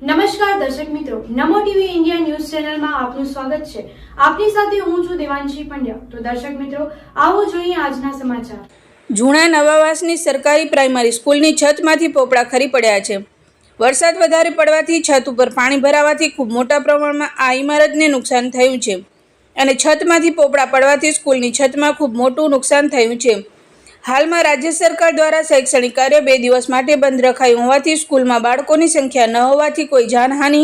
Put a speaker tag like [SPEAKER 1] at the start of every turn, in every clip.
[SPEAKER 1] નમસ્કાર દર્શક મિત્રો, નમો ટીવી ઇન્ડિયા ન્યૂઝ ચેનલમાં આપનું સ્વાગત છે। આપની સાથે હું છું દેવાંશી પંડ્યા। તો દર્શક મિત્રો, આવો જોઈએ આજના સમાચાર।
[SPEAKER 2] જૂના નવાવાસની સરકારી પ્રાઇમરી સ્કૂલની છતમાંથી પોપડા ખરી પડ્યા છે। વરસાદ વધારે પડવાથી છત ઉપર પાણી ભરાવાથી ખૂબ મોટા પ્રમાણમાં આ ઇમારતને નુકસાન થયું છે અને છતમાંથી પોપડા પડવાથી સ્કૂલની છતમાં ખૂબ મોટું નુકસાન થયું છે। હાલમાં રાજ્ય સરકાર દ્વારા શૈક્ષણિક કાર્ય 2 દિવસ માટે બંધ રખાયું હોવાથી સ્કૂલમાં બાળકોની સંખ્યા ન હોવાથી કોઈ જાનહાનિ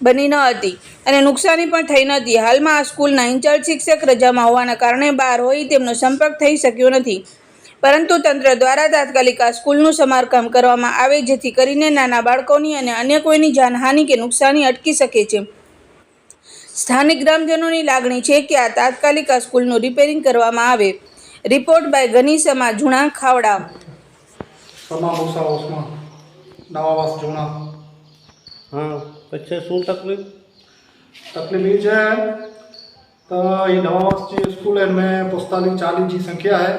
[SPEAKER 2] બની ન હતી અને નુકસાની પણ થઈ નથી। હાલમાં આ સ્કૂલના ઇન્ચાર્જ શિક્ષક રજામાં હોવાના કારણે બહાર હોઈ તેમનો સંપર્ક થઈ શક્યો નથી, પરંતુ તંત્ર દ્વારા તાત્કાલિક આ સ્કૂલનું સમારકામ કરવામાં આવે જેથી કરીને નાના બાળકોની અને અન્ય કોઈની જાનહાનિ કે નુકસાની અટકી શકે છે। સ્થાનિક ગ્રામજનોની લાગણી છે કે આ તાત્કાલિક આ સ્કૂલનું રિપેરિંગ કરવામાં આવે। રિપોર્ટ બાય ઘનીસમા જૂણા ખાવડા।
[SPEAKER 3] નવાવાસ જૂના
[SPEAKER 4] પછી શું તકલીફ
[SPEAKER 3] ये है तो ये नवावास जी स्कूल है में 45-40 जी संख्या है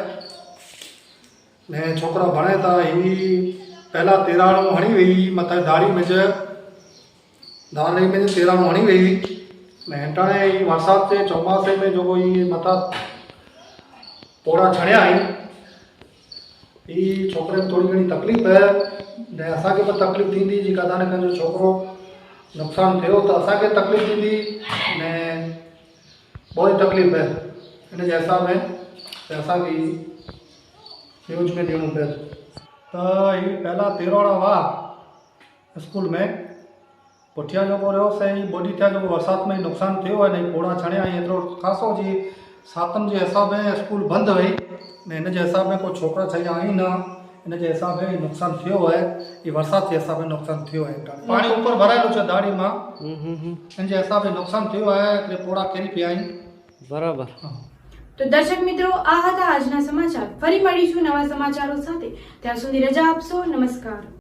[SPEAKER 3] ने छोकरा भणे था ही पहला 13 हणी हुई मत दाढ़ी में जो दाढ़ी में 13 हणी हुई ने हटाने वरसाद से चौमासे में जो कोई मत पोड़ा छड़िया आई ये छोकरे में थोड़ी घनी तकलीफ है ने असांखे भी तकलीफ थी जी कदा ने जो छोकरो नुकसान थियो तो असांखे तकलीफ थी ने बहुत तकलीफ है इन हिसाब में असांखे न्यूज में ॾियणो पियो। तो ये पहला 13 हुआ स्कूल में पुठिया जो रहो सही बोडी थिया जो वरसाद में नुकसान थियो है नहीं पोड़ा छणिया एतिरो खासो जी सातम जे हिसाब में स्कूल बंद हुई ने इन जे हिसाब में कोई छोकरा छॾिया आहिनि इन जे हिसाब में नुकसान थियो है। ये वरसाद के हिसाब में नुकसान थियो है। पानी ऊपर भरायेलुं छे दाढ़ी में इन जे हिसाब में नुकसान थियो है એટલે પોડા કેરી પી આઈ
[SPEAKER 4] બરાબર।
[SPEAKER 1] તો દર્શક મિત્રો, આ હતા આજના સમાચાર। ફરી મળીશું નવા સમાચારો સાથે। ત્યાં સુધી રજા આપશો। નમસ્કાર।